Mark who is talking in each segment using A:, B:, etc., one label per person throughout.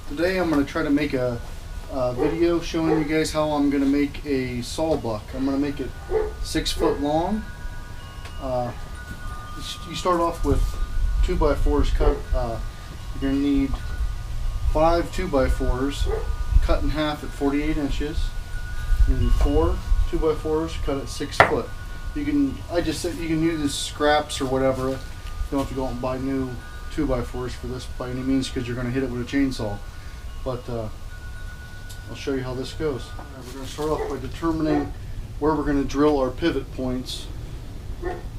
A: Today I'm going to try to make a video showing you guys how I'm going to make a sawbuck. I'm going to make it 6 foot long. You start off with 2x4s cut. You're going to need 5 2x4s cut in half at 48 inches. You need 4 2x4s cut at 6 foot. I just said you can use scraps or whatever. You don't have to go out and buy new 2x4s for this by any means, because you're going to hit it with a chainsaw. But I'll show you how this goes. We're going to start off by determining where we're going to drill our pivot points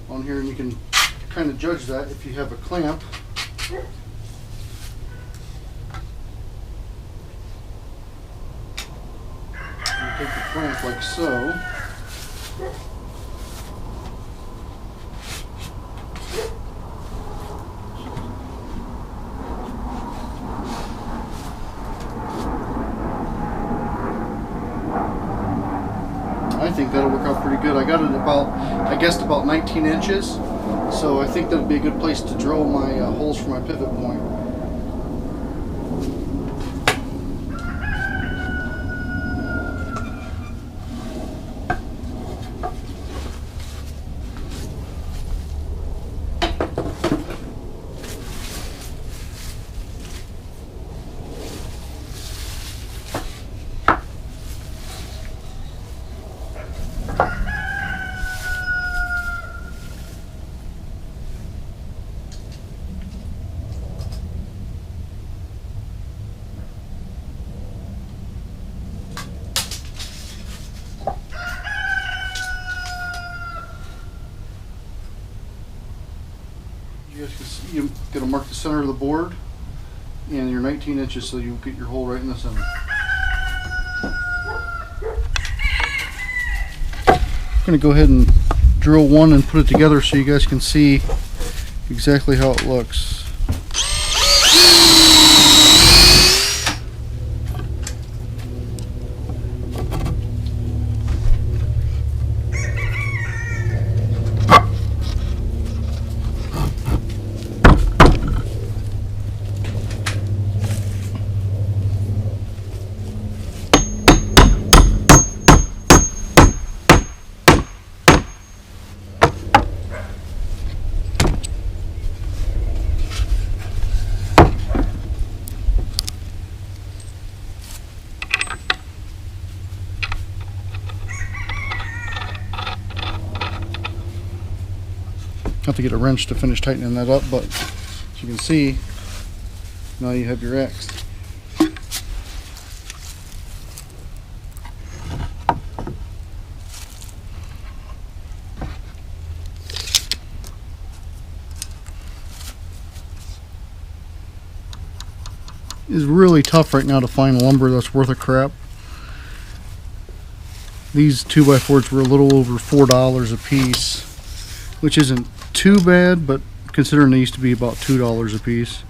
A: on here, and you can kind of judge that if you have a clamp. You take the clamp like so. I think that'll work out pretty good. I got it I guessed about 19 inches, so I think that'll be a good place to drill my holes for my pivot point. You guys can see, you're going to mark the center of the board and your 19 inches so you get your hole right in the center. I'm going to go ahead and drill one and put it together so you guys can see exactly how it looks. Have to get a wrench to finish tightening that up, but as you can see, now you have your X. It's really tough right now to find lumber that's worth a crap. These 2x4s were a little over $4 a piece, which isn't too bad, but considering they used to be about $2 a piece.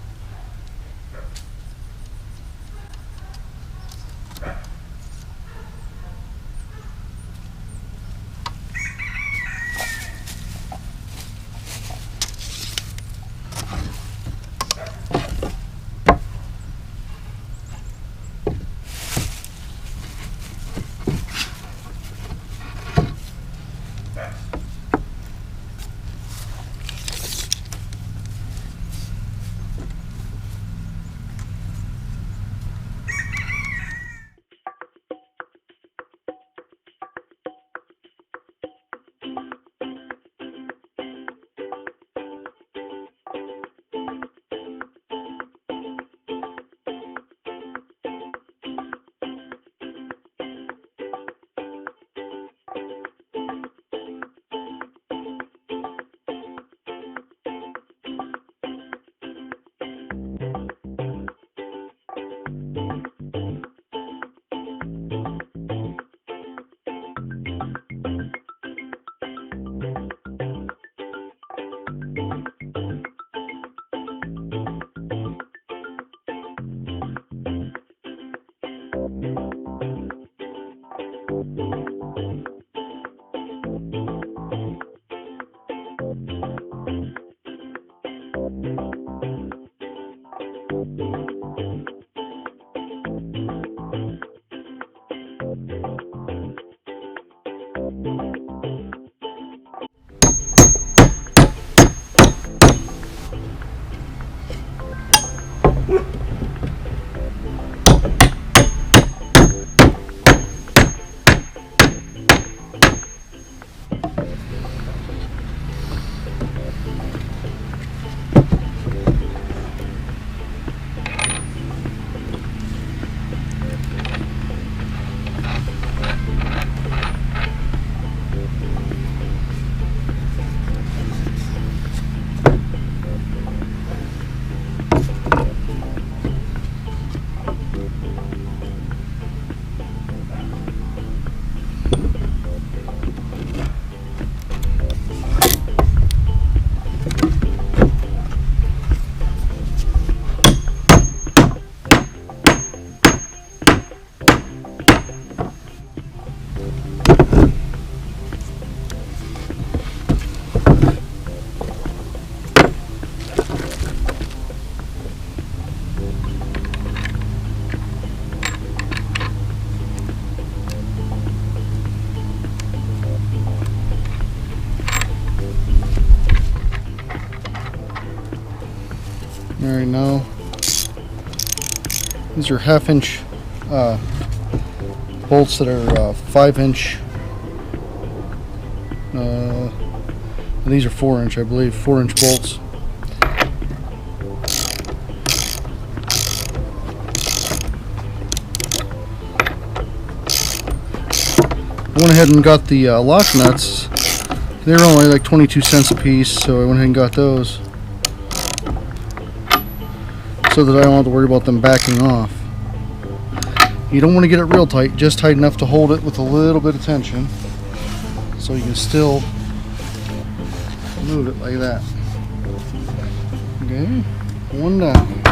A: right now. These are 1/2 inch bolts that are 5 inch. These are 4 inch, I believe, 4 inch bolts. I went ahead and got the lock nuts. They were only like 22 cents a piece, so I went ahead and got those so that I don't have to worry about them backing off. You don't want to get it real tight, just tight enough to hold it with a little bit of tension so you can still move it like that. Okay, one down.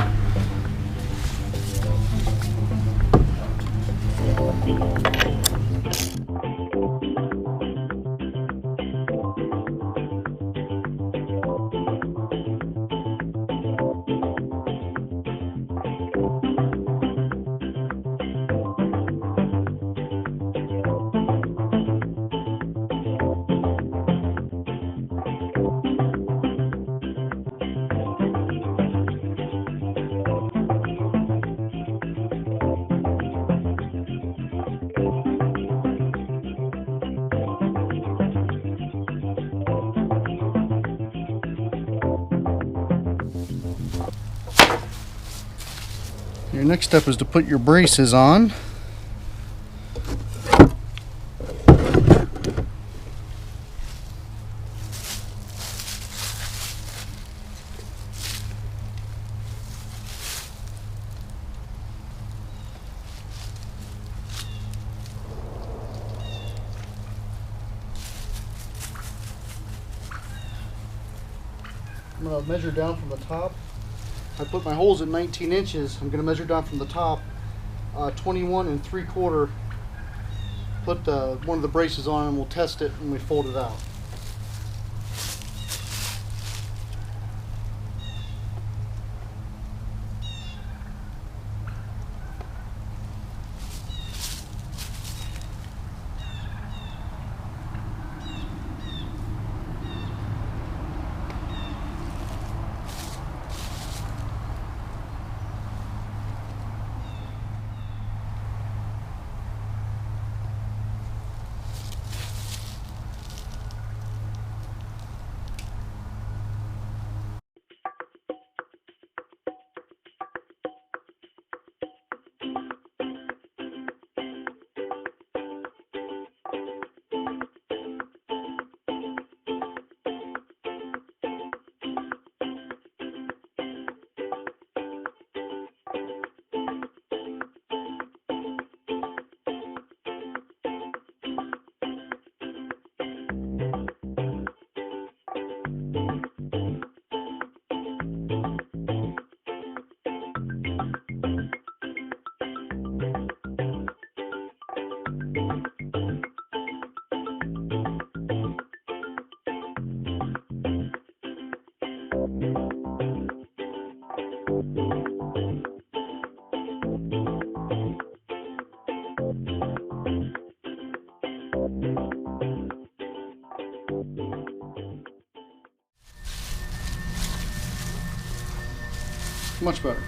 A: Your next step is to put your braces on. I'm going to measure down from the top. I put my holes at 19 inches. I'm going to measure down from the top 21 3/4. Put one of the braces on and we'll test it when we fold it out. Much better.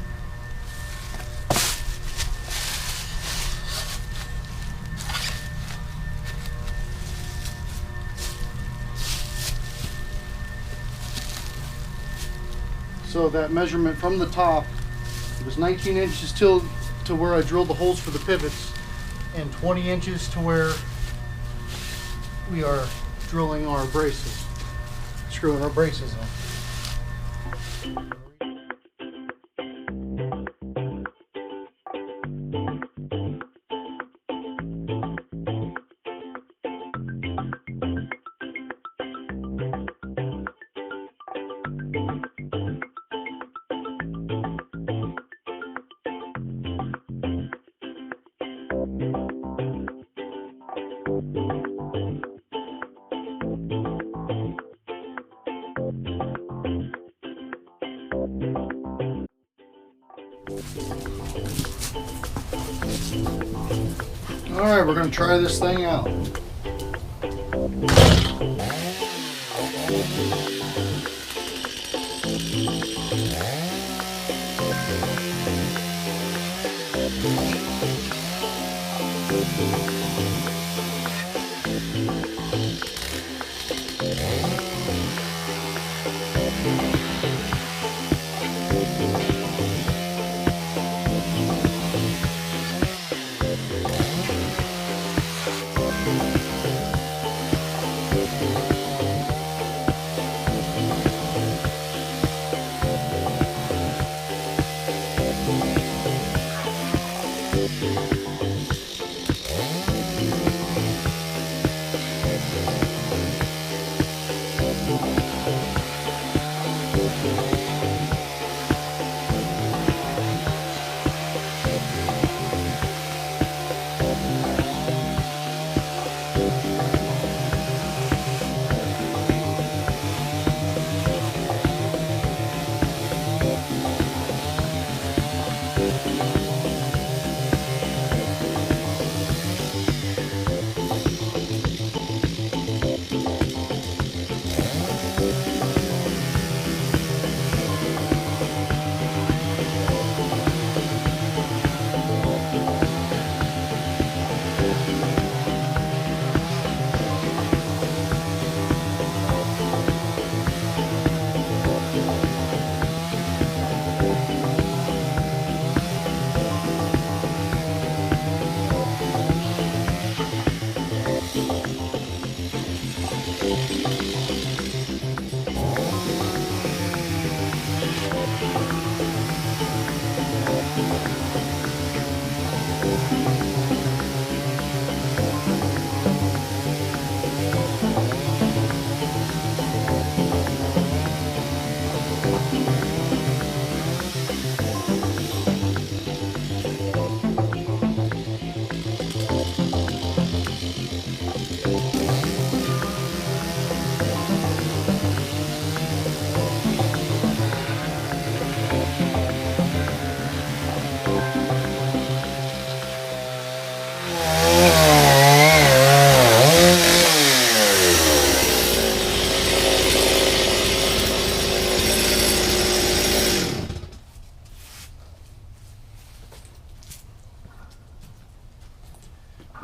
A: So that measurement from the top, it was 19 inches to where I drilled the holes for the pivots, and 20 inches to where we are drilling our braces, screwing our braces in. Alright, we're going to try this thing out.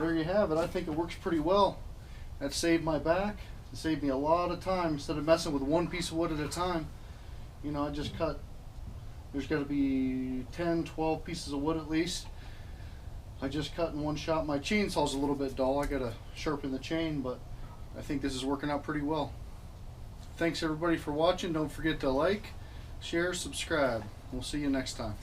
A: There you have it. I think it works pretty well. That saved my back. It saved me a lot of time instead of messing with one piece of wood at a time. You know, I just cut, there's got to be 10, 12 pieces of wood at least. I just cut in one shot. My chainsaw's a little bit dull. I got to sharpen the chain, but I think this is working out pretty well. Thanks everybody for watching. Don't forget to like, share, subscribe. We'll see you next time.